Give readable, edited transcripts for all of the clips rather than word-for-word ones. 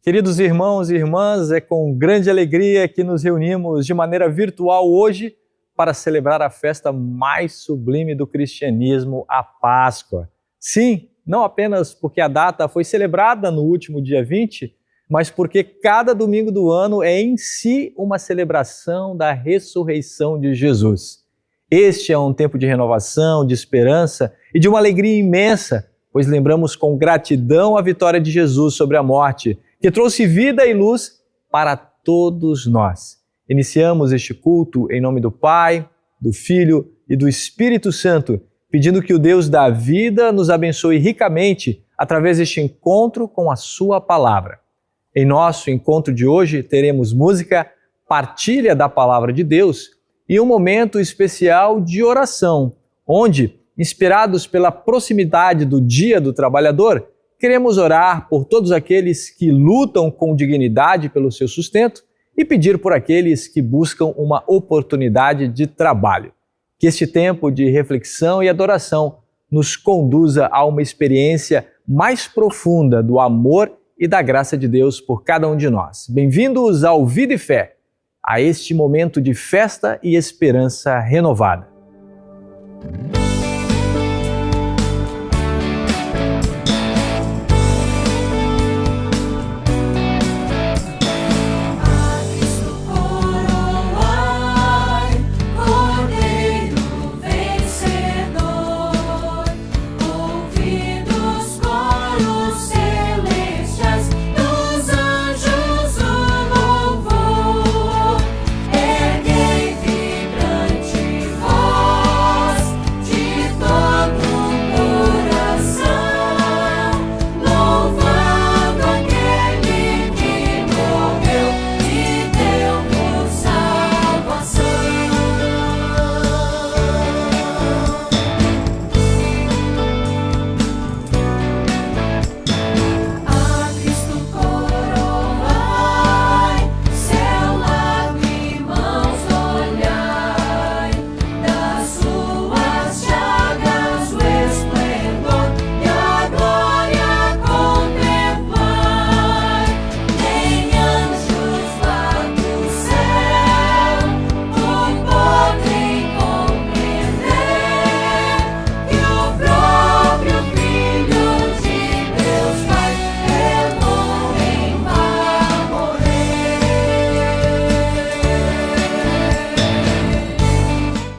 Queridos irmãos e irmãs, é com grande alegria que nos reunimos de maneira virtual hoje para celebrar a festa mais sublime do cristianismo, a Páscoa. Sim, não apenas porque a data foi celebrada no último dia 20, mas porque cada domingo do ano é em si uma celebração da ressurreição de Jesus. Este é um tempo de renovação, de esperança e de uma alegria imensa, pois lembramos com gratidão a vitória de Jesus sobre a morte, que trouxe vida e luz para todos nós. Iniciamos este culto em nome do Pai, do Filho e do Espírito Santo, pedindo que o Deus da vida nos abençoe ricamente através deste encontro com a sua palavra. Em nosso encontro de hoje teremos música, partilha da palavra de Deus e um momento especial de oração, onde, inspirados pela proximidade do Dia do Trabalhador, queremos orar por todos aqueles que lutam com dignidade pelo seu sustento e pedir por aqueles que buscam uma oportunidade de trabalho. Que este tempo de reflexão e adoração nos conduza a uma experiência mais profunda do amor e da graça de Deus por cada um de nós. Bem-vindos ao Vida e Fé, a este momento de festa e esperança renovada.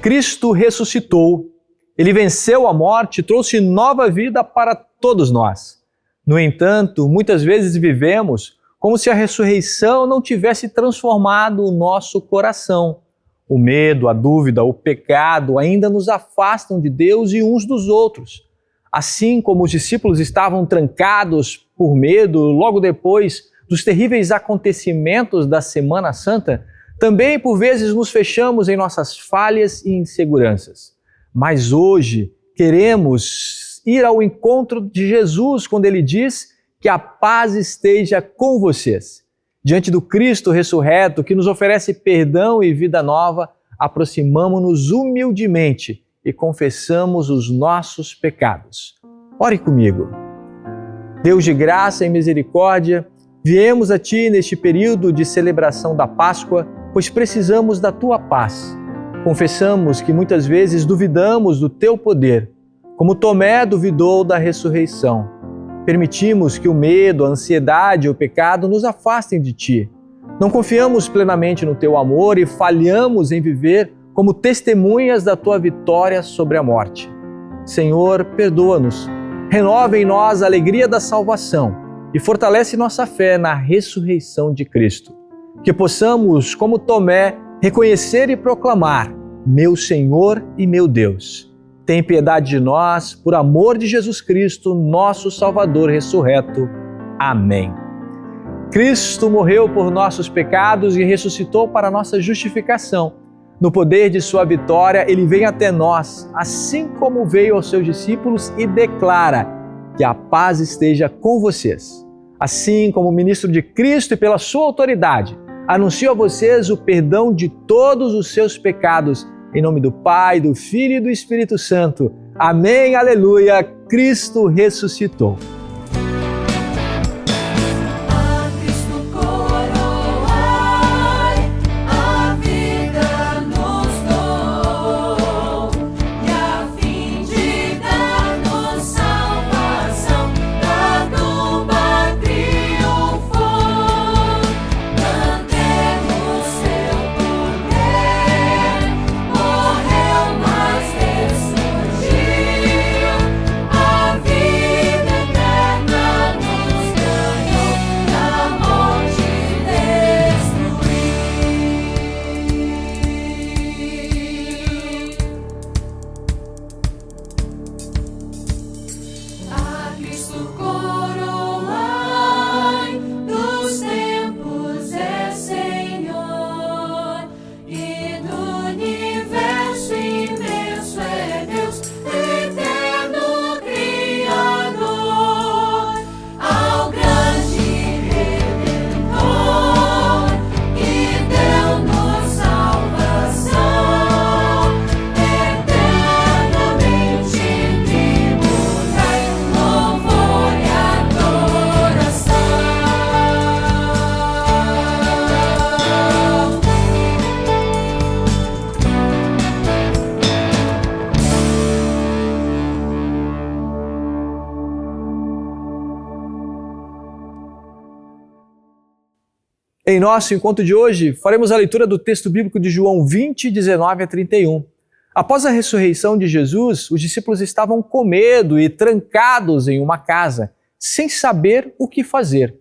Cristo ressuscitou, Ele venceu a morte e trouxe nova vida para todos nós. No entanto, muitas vezes vivemos como se a ressurreição não tivesse transformado o nosso coração. O medo, a dúvida, o pecado ainda nos afastam de Deus e uns dos outros. Assim como os discípulos estavam trancados por medo logo depois dos terríveis acontecimentos da Semana Santa, também, por vezes, nos fechamos em nossas falhas e inseguranças. Mas hoje queremos ir ao encontro de Jesus quando Ele diz que a paz esteja com vocês. Diante do Cristo ressurreto, que nos oferece perdão e vida nova, aproximamo-nos humildemente e confessamos os nossos pecados. Ore comigo. Deus de graça e misericórdia, viemos a Ti neste período de celebração da Páscoa, pois precisamos da Tua paz. Confessamos que muitas vezes duvidamos do Teu poder, como Tomé duvidou da ressurreição. Permitimos que o medo, a ansiedade e o pecado nos afastem de Ti. Não confiamos plenamente no Teu amor e falhamos em viver como testemunhas da Tua vitória sobre a morte. Senhor, perdoa-nos, renova em nós a alegria da salvação e fortalece nossa fé na ressurreição de Cristo. Que possamos, como Tomé, reconhecer e proclamar: meu Senhor e meu Deus. Tem piedade de nós, por amor de Jesus Cristo, nosso Salvador ressurreto. Amém. Cristo morreu por nossos pecados e ressuscitou para nossa justificação. No poder de sua vitória, Ele vem até nós, assim como veio aos seus discípulos e declara: que a paz esteja com vocês. Assim como ministro de Cristo e pela sua autoridade, anuncio a vocês o perdão de todos os seus pecados, em nome do Pai, do Filho e do Espírito Santo. Amém, aleluia, Cristo ressuscitou. A Cristo Em nosso encontro de hoje, faremos a leitura do texto bíblico de João 20, 19 a 31. Após a ressurreição de Jesus, os discípulos estavam com medo e trancados em uma casa, sem saber o que fazer.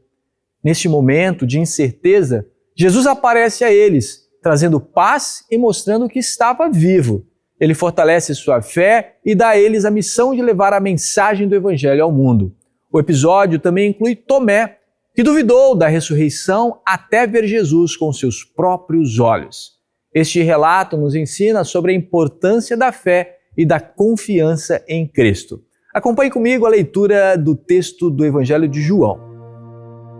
Neste momento de incerteza, Jesus aparece a eles, trazendo paz e mostrando que estava vivo. Ele fortalece sua fé e dá a eles a missão de levar a mensagem do Evangelho ao mundo. O episódio também inclui Tomé, que duvidou da ressurreição até ver Jesus com seus próprios olhos. Este relato nos ensina sobre a importância da fé e da confiança em Cristo. Acompanhe comigo a leitura do texto do Evangelho de João.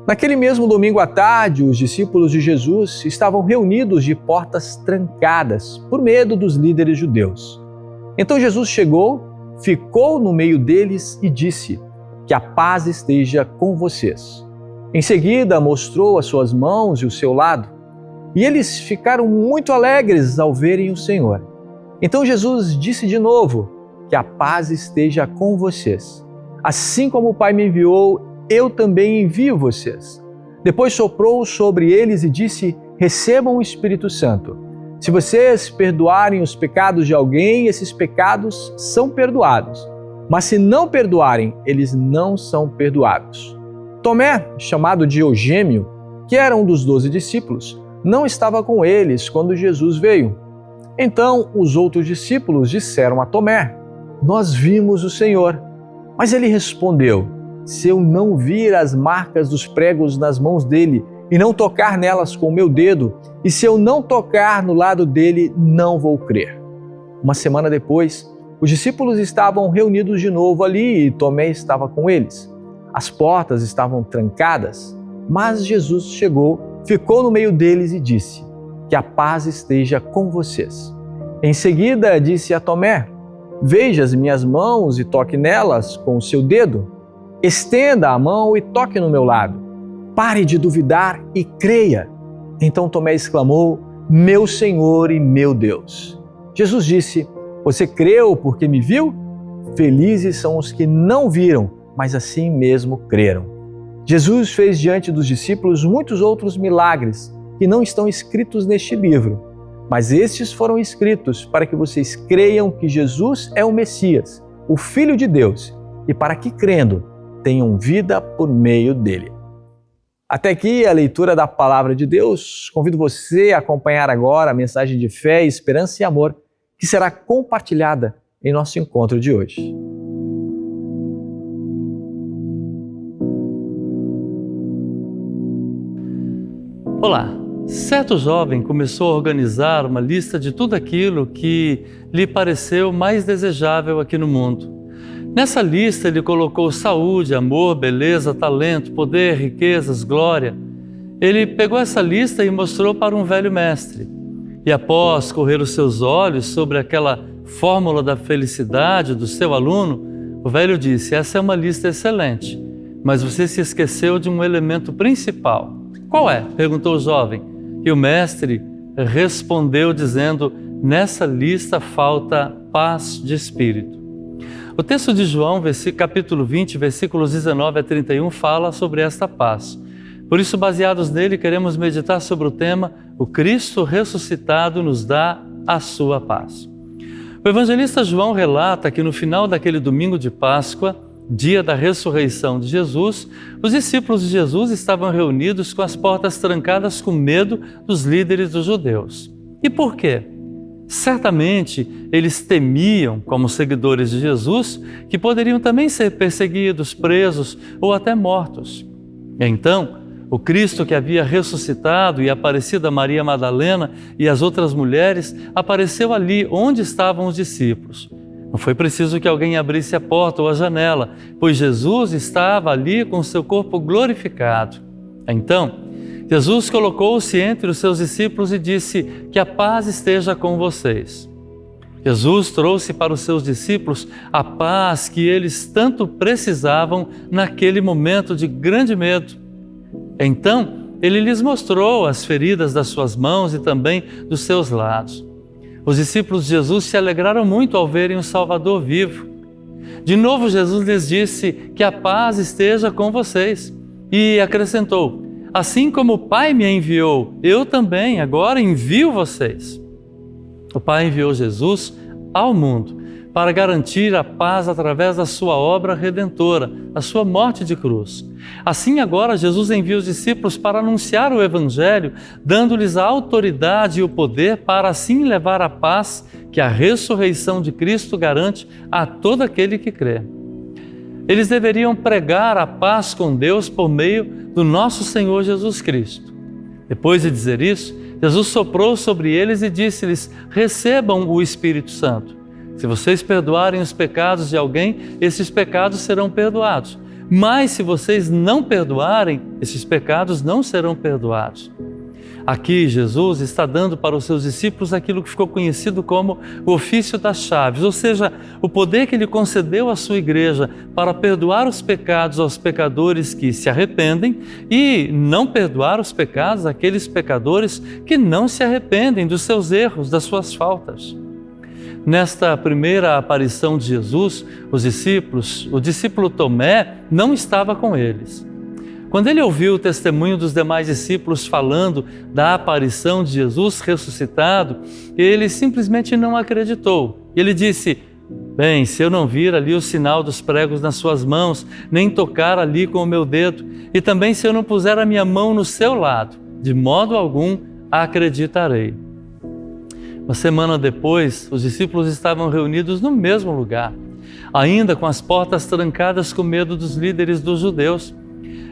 Naquele mesmo domingo à tarde, os discípulos de Jesus estavam reunidos de portas trancadas, por medo dos líderes judeus. Então Jesus chegou, ficou no meio deles e disse: "Que a paz esteja com vocês." Em seguida, mostrou as suas mãos e o seu lado, e eles ficaram muito alegres ao verem o Senhor. Então Jesus disse de novo: "Que a paz esteja com vocês. Assim como o Pai me enviou, eu também envio vocês." Depois soprou sobre eles e disse: "Recebam o Espírito Santo. Se vocês perdoarem os pecados de alguém, esses pecados são perdoados. Mas se não perdoarem, eles não são perdoados." Tomé, chamado Diogêmio, que era um dos 12 discípulos, não estava com eles quando Jesus veio. Então os outros discípulos disseram a Tomé: "Nós vimos o Senhor." Mas ele respondeu: "Se eu não vir as marcas dos pregos nas mãos dele e não tocar nelas com o meu dedo, e se eu não tocar no lado dele, não vou crer." Uma semana depois, os discípulos estavam reunidos de novo ali e Tomé estava com eles. As portas estavam trancadas, mas Jesus chegou, ficou no meio deles e disse: "Que a paz esteja com vocês." Em seguida disse a Tomé: "Veja as minhas mãos e toque nelas com o seu dedo. Estenda a mão e toque no meu lado. Pare de duvidar e creia." Então Tomé exclamou: "Meu Senhor e meu Deus." Jesus disse: "Você creu porque me viu? Felizes são os que não viram, mas assim mesmo creram." Jesus fez diante dos discípulos muitos outros milagres que não estão escritos neste livro, mas estes foram escritos para que vocês creiam que Jesus é o Messias, o Filho de Deus, e para que, crendo, tenham vida por meio dele. Até aqui a leitura da Palavra de Deus. Convido você a acompanhar agora a mensagem de fé, esperança e amor que será compartilhada em nosso encontro de hoje. Olá! Certo jovem começou a organizar uma lista de tudo aquilo que lhe pareceu mais desejável aqui no mundo. Nessa lista ele colocou saúde, amor, beleza, talento, poder, riquezas, glória. Ele pegou essa lista e mostrou para um velho mestre. E após correr os seus olhos sobre aquela fórmula da felicidade do seu aluno, o velho disse: "Essa é uma lista excelente, mas você se esqueceu de um elemento principal." "Qual é?" perguntou o jovem. E o mestre respondeu dizendo: "Nessa lista falta paz de espírito." O texto de João, capítulo 20, versículos 19 a 31, fala sobre esta paz. Por isso, baseados nele, queremos meditar sobre o tema: o Cristo ressuscitado nos dá a sua paz. O evangelista João relata que no final daquele domingo de Páscoa, dia da ressurreição de Jesus, os discípulos de Jesus estavam reunidos com as portas trancadas com medo dos líderes dos judeus. E por quê? Certamente eles temiam, como seguidores de Jesus, que poderiam também ser perseguidos, presos ou até mortos. Então, o Cristo que havia ressuscitado e aparecido a Maria Madalena e as outras mulheres, apareceu ali onde estavam os discípulos. Não foi preciso que alguém abrisse a porta ou a janela, pois Jesus estava ali com seu corpo glorificado. Então, Jesus colocou-se entre os seus discípulos e disse: "Que a paz esteja com vocês." Jesus trouxe para os seus discípulos a paz que eles tanto precisavam naquele momento de grande medo. Então, ele lhes mostrou as feridas das suas mãos e também dos seus lados. Os discípulos de Jesus se alegraram muito ao verem o Salvador vivo. De novo, Jesus lhes disse: "Que a paz esteja com vocês." E acrescentou: assim como o Pai me enviou, eu também agora envio vocês. O Pai enviou Jesus ao mundo para garantir a paz através da sua obra redentora, a sua morte de cruz. Assim agora Jesus envia os discípulos para anunciar o Evangelho, dando-lhes a autoridade e o poder para assim levar a paz que a ressurreição de Cristo garante a todo aquele que crê. Eles deveriam pregar a paz com Deus por meio do nosso Senhor Jesus Cristo. Depois de dizer isso, Jesus soprou sobre eles e disse-lhes: recebam o Espírito Santo. Se vocês perdoarem os pecados de alguém, esses pecados serão perdoados. Mas se vocês não perdoarem, esses pecados não serão perdoados. Aqui Jesus está dando para os seus discípulos aquilo que ficou conhecido como o ofício das chaves, ou seja, o poder que ele concedeu à sua igreja para perdoar os pecados aos pecadores que se arrependem e não perdoar os pecados àqueles pecadores que não se arrependem dos seus erros, das suas faltas. Nesta primeira aparição de Jesus, o discípulo Tomé não estava com eles. Quando ele ouviu o testemunho dos demais discípulos falando da aparição de Jesus ressuscitado, ele simplesmente não acreditou. Ele disse: bem, se eu não vir ali o sinal dos pregos nas suas mãos, nem tocar ali com o meu dedo, e também se eu não puser a minha mão no seu lado, de modo algum acreditarei. Uma semana depois, os discípulos estavam reunidos no mesmo lugar, ainda com as portas trancadas com medo dos líderes dos judeus.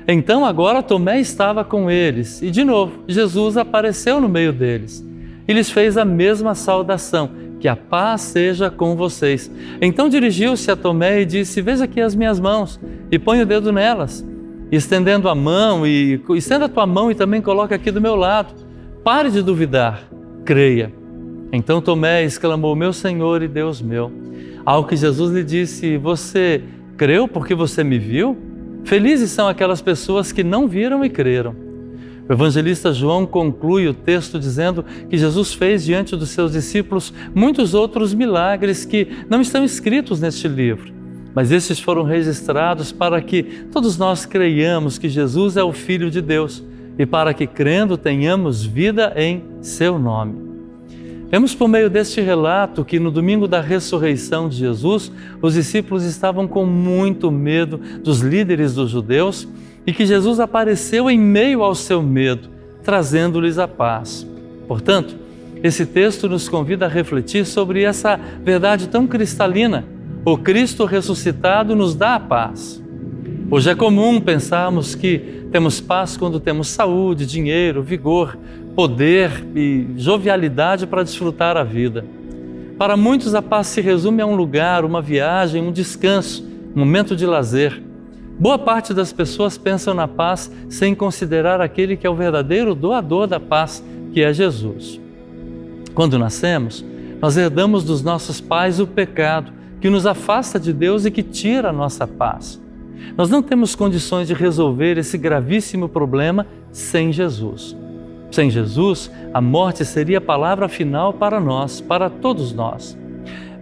Então agora Tomé estava com eles e de novo Jesus apareceu no meio deles e lhes fez a mesma saudação: que a paz seja com vocês. Então dirigiu-se a Tomé e disse: veja aqui as minhas mãos e põe o dedo nelas. E estendendo a mão, estenda a tua mão e também coloca aqui do meu lado. Pare de duvidar, creia. Então Tomé exclamou: meu Senhor e Deus meu. Ao que Jesus lhe disse: você creu porque você me viu? Felizes são aquelas pessoas que não viram e creram. O evangelista João conclui o texto dizendo que Jesus fez diante dos seus discípulos muitos outros milagres que não estão escritos neste livro, mas estes foram registrados para que todos nós creiamos que Jesus é o Filho de Deus e para que, crendo, tenhamos vida em seu nome. Vemos por meio deste relato que no domingo da ressurreição de Jesus, os discípulos estavam com muito medo dos líderes dos judeus e que Jesus apareceu em meio ao seu medo, trazendo-lhes a paz. Portanto, esse texto nos convida a refletir sobre essa verdade tão cristalina: o Cristo ressuscitado nos dá a paz. Hoje é comum pensarmos que temos paz quando temos saúde, dinheiro, vigor, poder e jovialidade para desfrutar a vida. Para muitos, a paz se resume a um lugar, uma viagem, um descanso, um momento de lazer. Boa parte das pessoas pensam na paz sem considerar aquele que é o verdadeiro doador da paz, que é Jesus. Quando nascemos, nós herdamos dos nossos pais o pecado, que nos afasta de Deus e que tira a nossa paz. Nós não temos condições de resolver esse gravíssimo problema sem Jesus. Sem Jesus, a morte seria a palavra final para nós, para todos nós.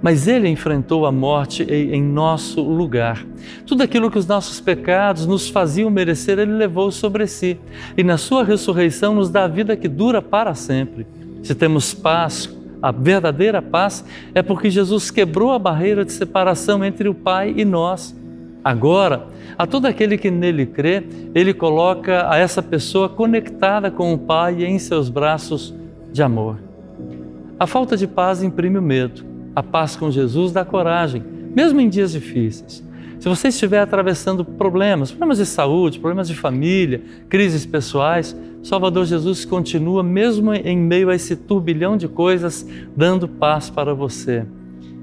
Mas Ele enfrentou a morte em nosso lugar. Tudo aquilo que os nossos pecados nos faziam merecer, Ele levou sobre si. E na sua ressurreição nos dá a vida que dura para sempre. Se temos paz, a verdadeira paz, é porque Jesus quebrou a barreira de separação entre o Pai e nós. Agora, a todo aquele que nele crê, Ele coloca a essa pessoa conectada com o Pai em seus braços de amor. A falta de paz imprime o medo. A paz com Jesus dá coragem, mesmo em dias difíceis. Se você estiver atravessando problemas de saúde, problemas de família, crises pessoais, Salvador Jesus continua, mesmo em meio a esse turbilhão de coisas, dando paz para você.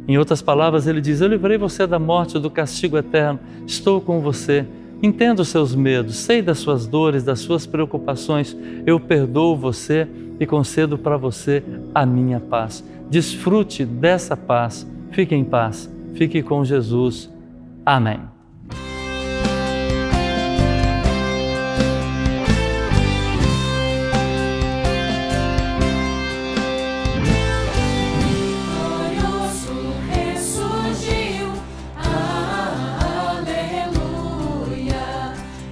Em outras palavras, Ele diz: eu livrei você da morte, do castigo eterno, estou com você, entendo os seus medos, sei das suas dores, das suas preocupações, eu perdoo você e concedo para você a minha paz. Desfrute dessa paz, fique em paz, fique com Jesus. Amém.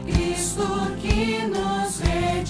Cristo que nos redimiu.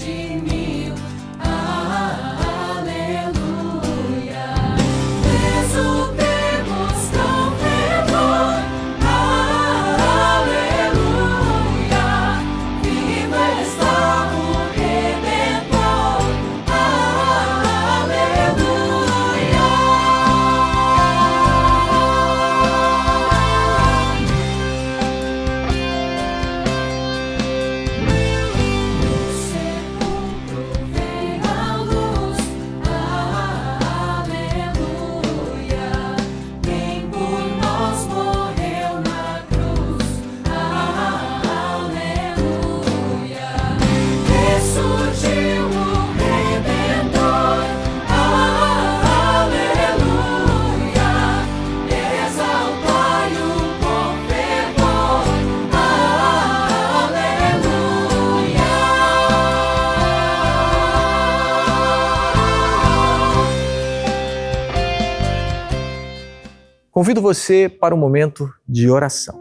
convido você para um momento de oração.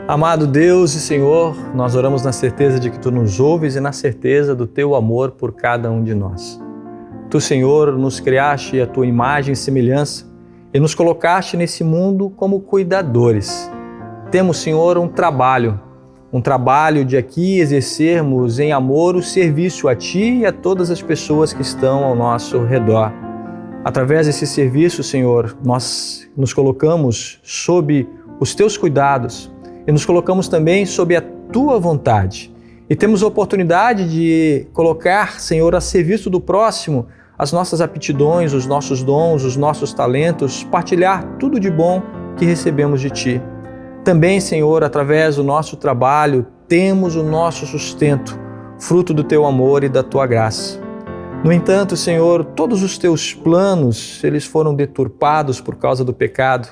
Amado Deus e Senhor, nós oramos na certeza de que Tu nos ouves e na certeza do Teu amor por cada um de nós. Tu, Senhor, nos criaste a Tua imagem e semelhança e nos colocaste nesse mundo como cuidadores. Temos, Senhor, um trabalho de aqui exercermos em amor o serviço a Ti e a todas as pessoas que estão ao nosso redor. Através desse serviço, Senhor, nós nos colocamos sob os Teus cuidados e nos colocamos também sob a Tua vontade. E temos a oportunidade de colocar, Senhor, a serviço do próximo as nossas aptidões, os nossos dons, os nossos talentos, partilhar tudo de bom que recebemos de Ti. Também, Senhor, através do nosso trabalho, temos o nosso sustento, fruto do Teu amor e da Tua graça. No entanto, Senhor, todos os Teus planos, eles foram deturpados por causa do pecado.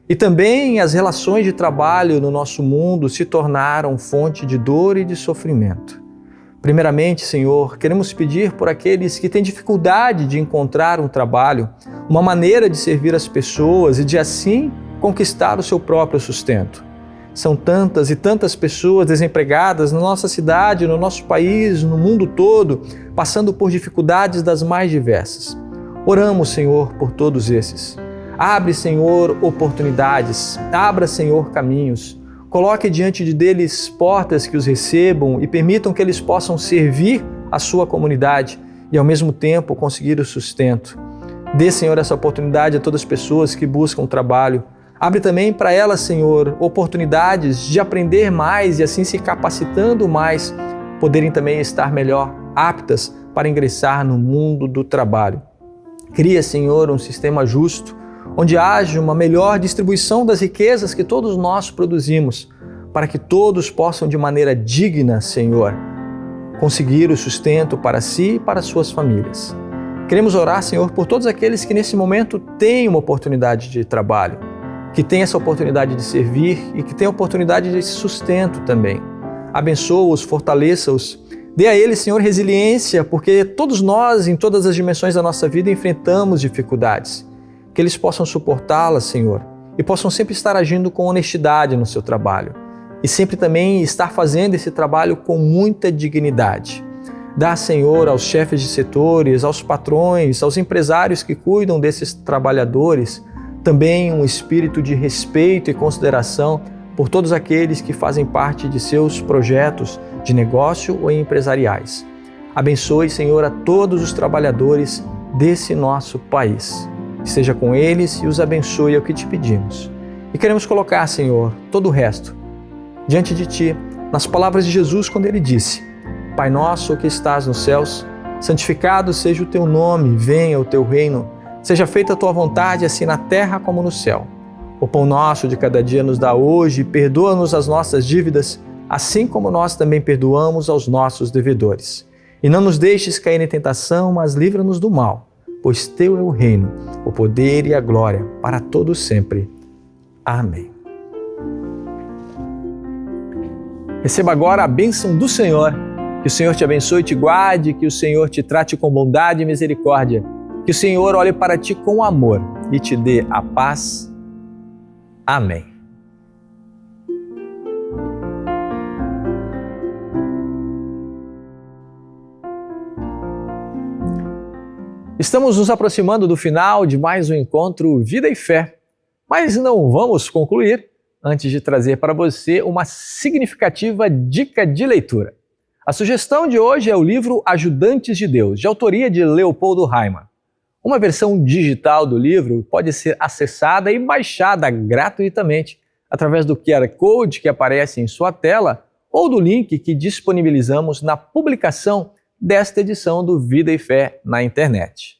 E também as relações de trabalho no nosso mundo se tornaram fonte de dor e de sofrimento. Primeiramente, Senhor, queremos pedir por aqueles que têm dificuldade de encontrar um trabalho, uma maneira de servir as pessoas e de assim conquistar o seu próprio sustento. São tantas e tantas pessoas desempregadas na nossa cidade, no nosso país, no mundo todo, passando por dificuldades das mais diversas. Oramos, Senhor, por todos esses. Abre, Senhor, oportunidades, abra, Senhor, caminhos. Coloque diante deles portas que os recebam e permitam que eles possam servir a sua comunidade e, ao mesmo tempo, conseguir o sustento. Dê, Senhor, essa oportunidade a todas as pessoas que buscam trabalho. Abre também para elas, Senhor, oportunidades de aprender mais e, assim, se capacitando mais, poderem também estar melhor aptas para ingressar no mundo do trabalho. Cria, Senhor, um sistema justo, onde haja uma melhor distribuição das riquezas que todos nós produzimos, para que todos possam, de maneira digna, Senhor, conseguir o sustento para si e para suas famílias. Queremos orar, Senhor, por todos aqueles que nesse momento têm uma oportunidade de trabalho, que têm essa oportunidade de servir e que têm a oportunidade de sustento também. Abençoa-os, fortaleça-os. Dê a eles, Senhor, resiliência, porque todos nós, em todas as dimensões da nossa vida, enfrentamos dificuldades. Que eles possam suportá-las, Senhor, e possam sempre estar agindo com honestidade no seu trabalho e sempre também estar fazendo esse trabalho com muita dignidade. Dá, Senhor, aos chefes de setores, aos patrões, aos empresários que cuidam desses trabalhadores, também um espírito de respeito e consideração por todos aqueles que fazem parte de seus projetos de negócio ou empresariais. Abençoe, Senhor, a todos os trabalhadores desse nosso país. Esteja com eles e os abençoe, é o que te pedimos. E queremos colocar, Senhor, todo o resto diante de Ti, nas palavras de Jesus, quando Ele disse: Pai nosso que estás nos céus, santificado seja o Teu nome, venha o Teu reino, seja feita a Tua vontade, assim na terra como no céu. O pão nosso de cada dia nos dá hoje, perdoa-nos as nossas dívidas, assim como nós também perdoamos aos nossos devedores. E não nos deixes cair em tentação, mas livra-nos do mal, pois Teu é o reino, o poder e a glória, para todos sempre. Amém. Receba agora a bênção do Senhor. Que o Senhor te abençoe e te guarde, que o Senhor te trate com bondade e misericórdia, que o Senhor olhe para ti com amor e te dê a paz. Amém. Estamos nos aproximando do final de mais um encontro Vida e Fé, mas não vamos concluir antes de trazer para você uma significativa dica de leitura. A sugestão de hoje é o livro Ajudantes de Deus, de autoria de Leopoldo Heimann. Uma versão digital do livro pode ser acessada e baixada gratuitamente através do QR Code que aparece em sua tela ou do link que disponibilizamos na publicação desta edição do Vida e Fé na internet.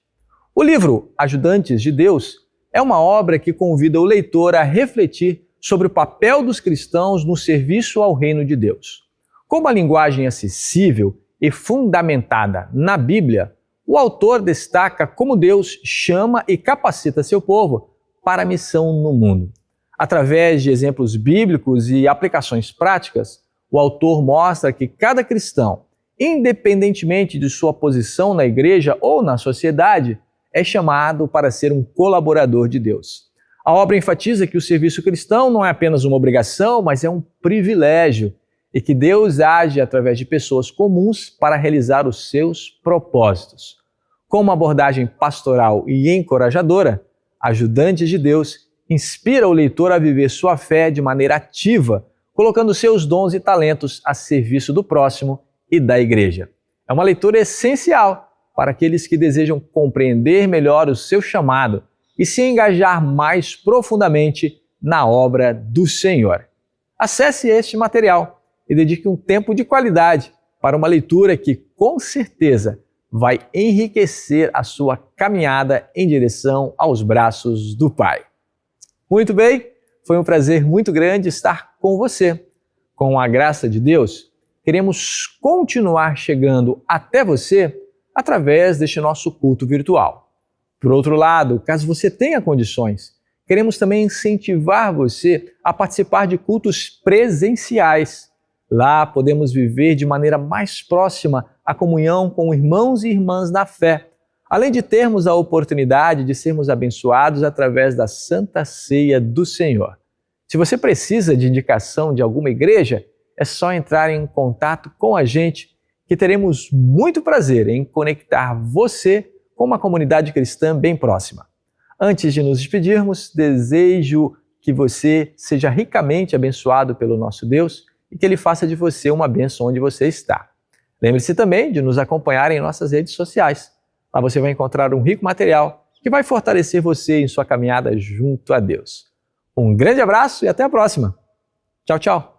O livro Ajudantes de Deus é uma obra que convida o leitor a refletir sobre o papel dos cristãos no serviço ao reino de Deus. Com uma linguagem acessível e fundamentada na Bíblia, o autor destaca como Deus chama e capacita seu povo para a missão no mundo. Através de exemplos bíblicos e aplicações práticas, o autor mostra que cada cristão, independentemente de sua posição na igreja ou na sociedade, é chamado para ser um colaborador de Deus. A obra enfatiza que o serviço cristão não é apenas uma obrigação, mas é um privilégio e que Deus age através de pessoas comuns para realizar os seus propósitos. Com uma abordagem pastoral e encorajadora, Ajudantes de Deus inspira o leitor a viver sua fé de maneira ativa, colocando seus dons e talentos a serviço do próximo e da igreja. É uma leitura essencial para aqueles que desejam compreender melhor o seu chamado e se engajar mais profundamente na obra do Senhor. Acesse este material e dedique um tempo de qualidade para uma leitura que, com certeza, vai enriquecer a sua caminhada em direção aos braços do Pai. Muito bem, foi um prazer muito grande estar com você. Com a graça de Deus, queremos continuar chegando até você através deste nosso culto virtual. Por outro lado, caso você tenha condições, queremos também incentivar você a participar de cultos presenciais. Lá podemos viver de maneira mais próxima a comunhão com irmãos e irmãs na fé, além de termos a oportunidade de sermos abençoados através da Santa Ceia do Senhor. Se você precisa de indicação de alguma igreja, é só entrar em contato com a gente, que teremos muito prazer em conectar você com uma comunidade cristã bem próxima. Antes de nos despedirmos, desejo que você seja ricamente abençoado pelo nosso Deus e que Ele faça de você uma bênção onde você está. Lembre-se também de nos acompanhar em nossas redes sociais. Lá você vai encontrar um rico material que vai fortalecer você em sua caminhada junto a Deus. Um grande abraço e até a próxima. Tchau, tchau.